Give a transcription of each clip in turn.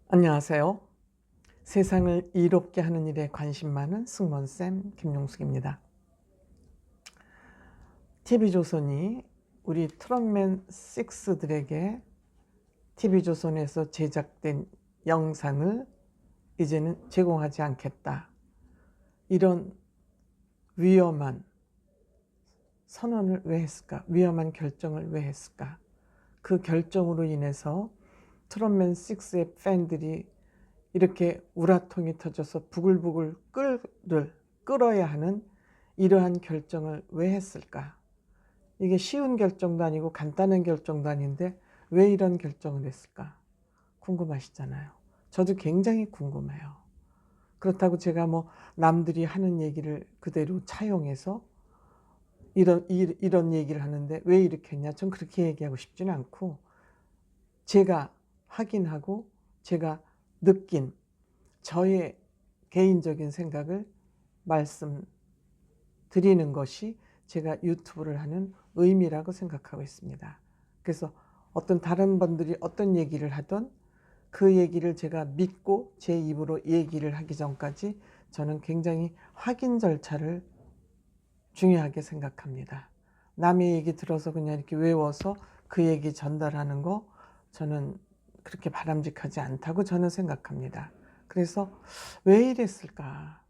안녕하세요. 세상을 이롭게 하는 일에 관심 많은 승무원쌤 김용숙입니다. TV조선이 우리 트롯맨 6들에게 TV조선에서 제작된 영상을 이제는 제공하지 않겠다. 이런 위험한 선언을 왜 했을까? 위험한 결정을 왜 했을까? 그 결정으로 인해서 트롯맨 6의 팬들이 이렇게 우라통이 터져서 부글부글 끓어야 하는 이러한 결정을 왜 했을까? 이게 쉬운 결정도 아니고 간단한 결정도 아닌데 왜 이런 결정을 했을까? 궁금하시잖아요. 저도 굉장히 궁금해요. 그렇다고 제가 남들이 하는 얘기를 그대로 차용해서 이런 얘기를 하는데 왜 이렇게 했냐? 전 그렇게 얘기하고 싶지는 않고 제가 확인하고 제가 느낀 저의 개인적인 생각을 말씀드리는 것이 제가 유튜브를 하는 의미라고 생각하고 있습니다. 그래서 어떤 다른 분들이 어떤 얘기를 하던 그 얘기를 제가 믿고 제 입으로 얘기를 하기 전까지 저는 굉장히 확인 절차를 중요하게 생각합니다. 남의 얘기 들어서 그냥 이렇게 외워서 그 얘기 전달하는 거 저는 그렇게 바람직하지 않다고 저는 생각합니다. 그래서 왜 이랬을까?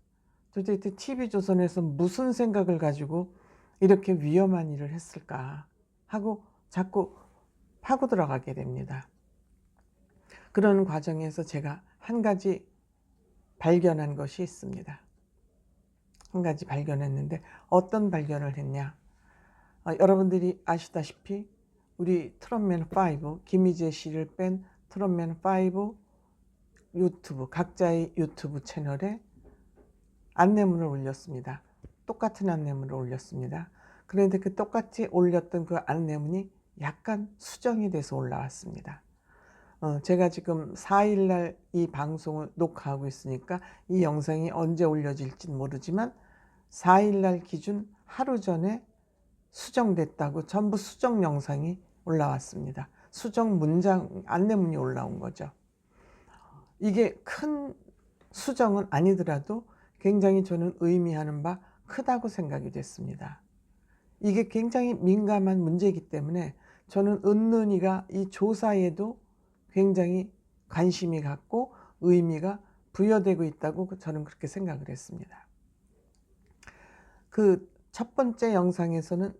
도대체 TV조선에서 무슨 생각을 가지고 이렇게 위험한 일을 했을까 하고 자꾸 파고 들어가게 됩니다. 그런 과정에서 제가 한 가지 발견한 것이 있습니다. 한 가지 발견했는데 어떤 발견을 했냐? 여러분들이 아시다시피 우리 트롯맨 5, 김희재 씨를 뺀 트롯맨 5 유튜브, 각자의 유튜브 채널에 안내문을 올렸습니다. 똑같은 안내문을 올렸습니다. 그런데 그 똑같이 올렸던 그 안내문이 약간 수정이 돼서 올라왔습니다. 제가 지금 4일날 이 방송을 녹화하고 있으니까 이 영상이 언제 올려질지는 모르지만 4일날 기준 하루 전에 수정됐다고 전부 수정 영상이 올라왔습니다. 수정 문장, 안내문이 올라온 거죠. 이게 큰 수정은 아니더라도 굉장히 저는 의미하는 바 크다고 생각이 됐습니다. 이게 굉장히 민감한 문제이기 때문에 저는 은근히가 이 조사에도 굉장히 관심이 갖고 의미가 부여되고 있다고 저는 그렇게 생각을 했습니다. 그 첫 번째 영상에서는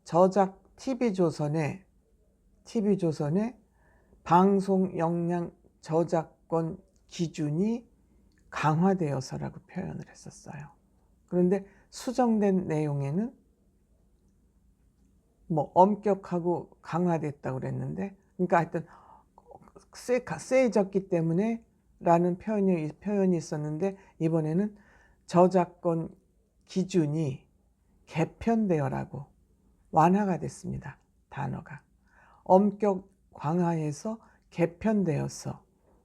저작 TV조선의 방송 역량 저작권 기준이 강화되어서라고 표현을 했었어요. 그런데 수정된 내용에는 엄격하고 강화됐다고 그랬는데, 그러니까 하여튼 세졌기 때문에 라는 표현이 있었는데, 이번에는 저작권 기준이 개편되어라고 완화가 됐습니다. 단어가 엄격 강화해서 개편되어서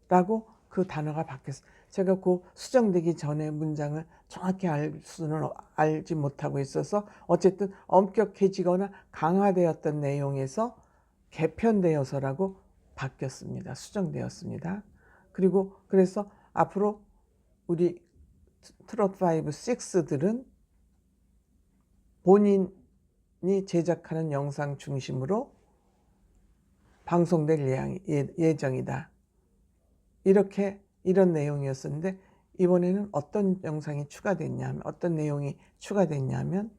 라고 그 단어가 바뀌었어요. 제가 그 수정되기 전에 문장을 정확히 알지 못하고 있어서 어쨌든 엄격해지거나 강화되었던 내용에서 개편되어서라고 바뀌었습니다. 수정되었습니다. 그리고 그래서 앞으로 우리 트롯5, 6들은 본인이 제작하는 영상 중심으로 방송될 예정이다. 이런 내용이었었는데 이번에는 어떤 내용이 추가됐냐면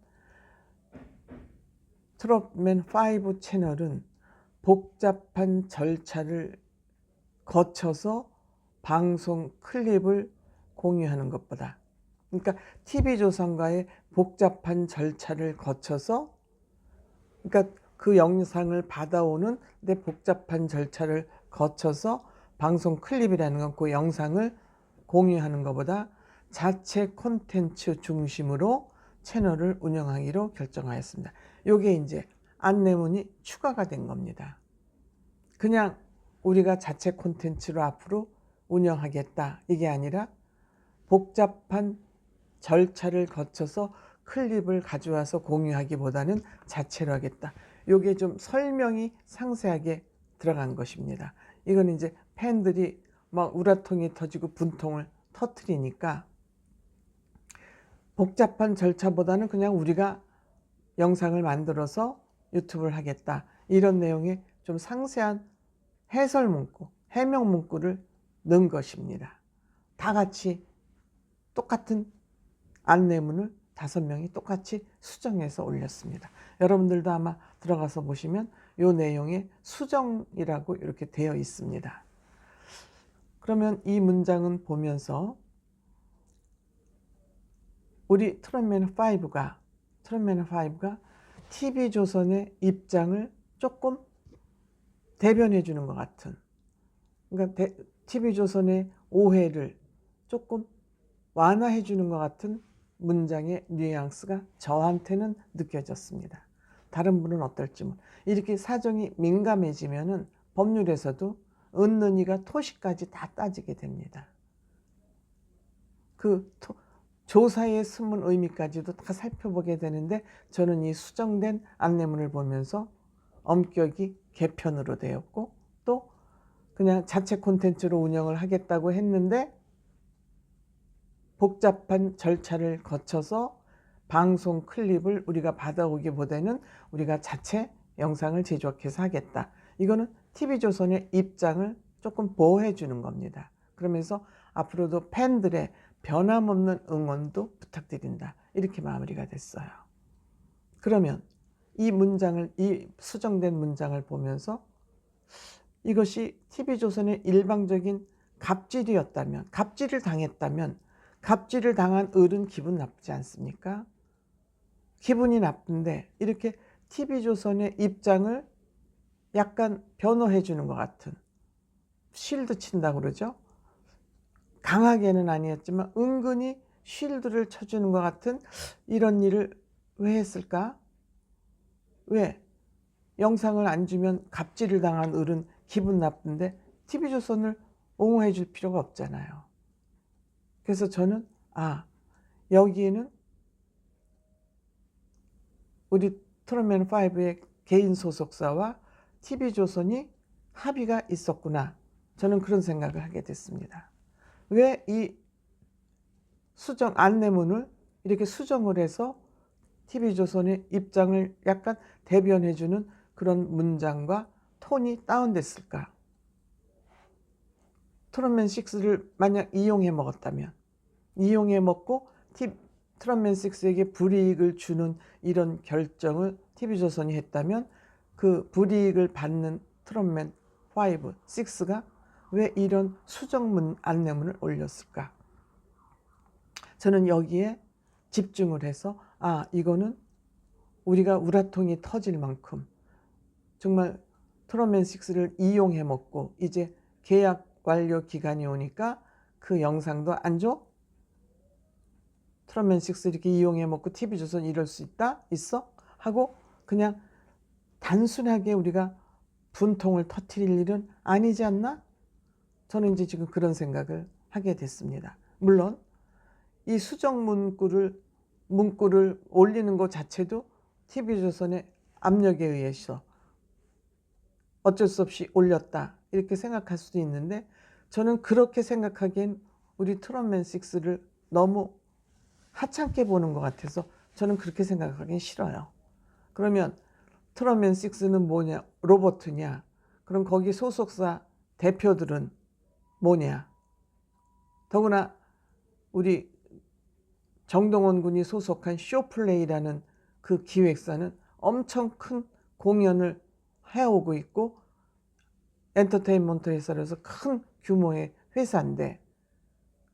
트롯맨 5 채널은 복잡한 절차를 거쳐서 방송 클립을 공유하는 것보다, 그러니까 TV조선과의 복잡한 절차를 거쳐서, 그러니까 그 영상을 받아오는 내 복잡한 절차를 거쳐서 방송 클립이라는 건 그 영상을 공유하는 것보다 자체 콘텐츠 중심으로 채널을 운영하기로 결정하였습니다. 이게 이제 안내문이 추가가 된 겁니다. 그냥 우리가 자체 콘텐츠로 앞으로 운영하겠다 이게 아니라 복잡한 절차를 거쳐서 클립을 가져와서 공유하기보다는 자체로 하겠다. 이게 좀 설명이 상세하게 들어간 것입니다. 이건 이제 팬들이 막 우라통이 터지고 분통을 터트리니까 복잡한 절차보다는 그냥 우리가 영상을 만들어서 유튜브를 하겠다, 이런 내용의 좀 상세한 해설 문구, 해명 문구를 넣은 것입니다. 다 같이 똑같은 안내문을 5명이 똑같이 수정해서 올렸습니다. 여러분들도 아마 들어가서 보시면 이 내용에 수정이라고 이렇게 되어 있습니다. 그러면 이 문장은 보면서 우리 트롯맨5가 TV조선의 입장을 조금 대변해 주는 것 같은, 그러니까 TV조선의 오해를 조금 완화해 주는 것 같은 문장의 뉘앙스가 저한테는 느껴졌습니다. 다른 분은 어떨지 이렇게 사정이 민감해지면은 법률에서도 은는이가 토시까지 다 따지게 됩니다. 그 조사에 숨은 의미까지도 다 살펴보게 되는데, 저는 이 수정된 안내문을 보면서 엄격히 개편으로 되었고, 또 그냥 자체 콘텐츠로 운영을 하겠다고 했는데 복잡한 절차를 거쳐서 방송 클립을 우리가 받아오기보다는 우리가 자체 영상을 제작해서 하겠다. 이거는 TV조선의 입장을 조금 보호해 주는 겁니다. 그러면서 앞으로도 팬들의 변함없는 응원도 부탁드린다, 이렇게 마무리가 됐어요. 그러면 이 수정된 문장을 보면서 이것이 TV조선의 일방적인 갑질이었다면, 갑질을 당했다면, 갑질을 당한 을은 기분 나쁘지 않습니까? 기분이 나쁜데 이렇게 TV조선의 입장을 약간 변호해 주는 것 같은, 쉴드 친다고 그러죠. 강하게는 아니었지만 은근히 쉴드를 쳐주는 것 같은 이런 일을 왜 했을까? 왜? 영상을 안 주면 갑질을 당한 을은 기분 나쁜데 TV조선을 옹호해 줄 필요가 없잖아요. 그래서 저는 여기에는 우리 트롯맨5의 개인 소속사와 TV조선이 합의가 있었구나, 저는 그런 생각을 하게 됐습니다. 왜 이 수정 안내문을 이렇게 수정을 해서 TV조선의 입장을 약간 대변해주는 그런 문장과 톤이 다운됐을까? 트롯맨6를 만약 이용해 먹고 트롯맨6에게 불이익을 주는 이런 결정을 TV조선이 했다면, 그 불이익을 받는 트롯맨 5, 6가 왜 이런 수정문 안내문을 올렸을까? 저는 여기에 집중을 해서 이거는 우리가 우라통이 터질 만큼 정말 트롯맨6를 이용해 먹고 이제 계약 완료 기간이 오니까 그 영상도 안 줘? 트롯맨6 이렇게 이용해 먹고 TV조선 이럴 수 있어? 하고 그냥 단순하게 우리가 분통을 터뜨릴 일은 아니지 않나? 저는 이제 지금 그런 생각을 하게 됐습니다. 물론 이 수정 문구를 올리는 것 자체도 TV조선의 압력에 의해서 어쩔 수 없이 올렸다, 이렇게 생각할 수도 있는데, 저는 그렇게 생각하기엔 우리 트롯맨6를 너무 하찮게 보는 것 같아서 저는 그렇게 생각하기는 싫어요. 그러면 트롯맨6는 뭐냐? 로버트냐? 그럼 거기 소속사 대표들은 뭐냐? 더구나 우리 정동원 군이 소속한 쇼플레이라는 그 기획사는 엄청 큰 공연을 해오고 있고 엔터테인먼트 회사로서 큰 규모의 회사인데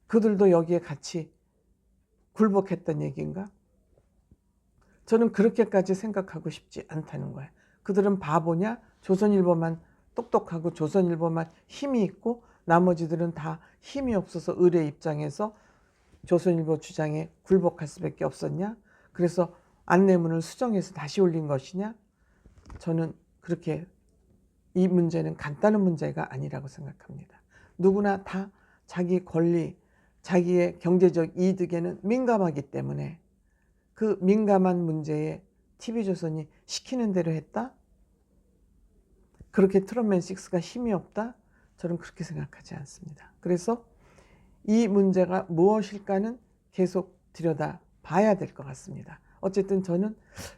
그들도 여기에 같이 굴복했던 얘기인가? 저는 그렇게까지 생각하고 싶지 않다는 거예요. 그들은 바보냐? 조선일보만 똑똑하고 조선일보만 힘이 있고 나머지들은 다 힘이 없어서 을의 입장에서 조선일보 주장에 굴복할 수밖에 없었냐? 그래서 안내문을 수정해서 다시 올린 것이냐? 저는 그렇게 이 문제는 간단한 문제가 아니라고 생각합니다. 누구나 다 자기 권리, 자기의 경제적 이득에는 민감하기 때문에 그 민감한 문제에 TV조선이 시키는 대로 했다? 그렇게 트롯맨6가 힘이 없다? 저는 그렇게 생각하지 않습니다. 그래서 이 문제가 무엇일까는 계속 들여다 봐야 될 것 같습니다. 어쨌든 저는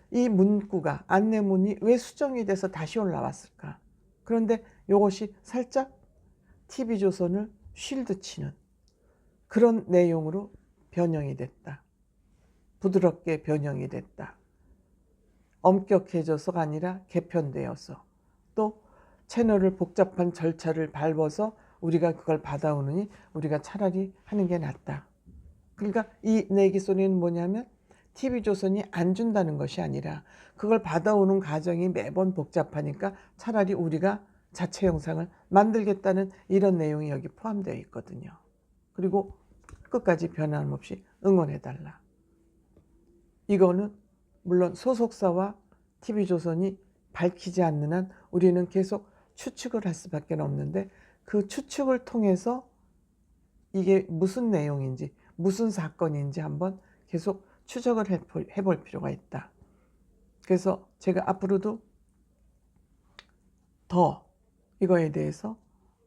이 문구가, 안내문이 왜 수정이 돼서 다시 올라왔을까? 그런데 이것이 살짝 TV조선을 쉴드 치는 그런 내용으로 변형이 됐다. 부드럽게 변형이 됐다. 엄격해져서가 아니라 개편되어서, 또 채널을 복잡한 절차를 밟아서 우리가 그걸 받아오느니 우리가 차라리 하는 게 낫다. 그러니까 이 내기 소리는 뭐냐면 TV조선이 안 준다는 것이 아니라 그걸 받아오는 과정이 매번 복잡하니까 차라리 우리가 자체 영상을 만들겠다는 이런 내용이 여기 포함되어 있거든요. 그리고 끝까지 변함없이 응원해달라. 이거는 물론 소속사와 TV조선이 밝히지 않는 한 우리는 계속 추측을 할 수밖에 없는데, 그 추측을 통해서 이게 무슨 내용인지 무슨 사건인지 한번 계속 추적을 해볼 필요가 있다. 그래서 제가 앞으로도 더 이거에 대해서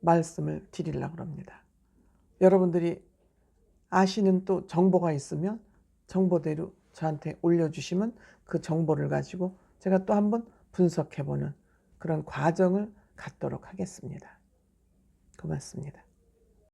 말씀을 드리려고 합니다. 여러분들이 아시는 또 정보가 있으면 정보대로 저한테 올려주시면 그 정보를 가지고 제가 또 한번 분석해보는 그런 과정을 갖도록 하겠습니다. 고맙습니다.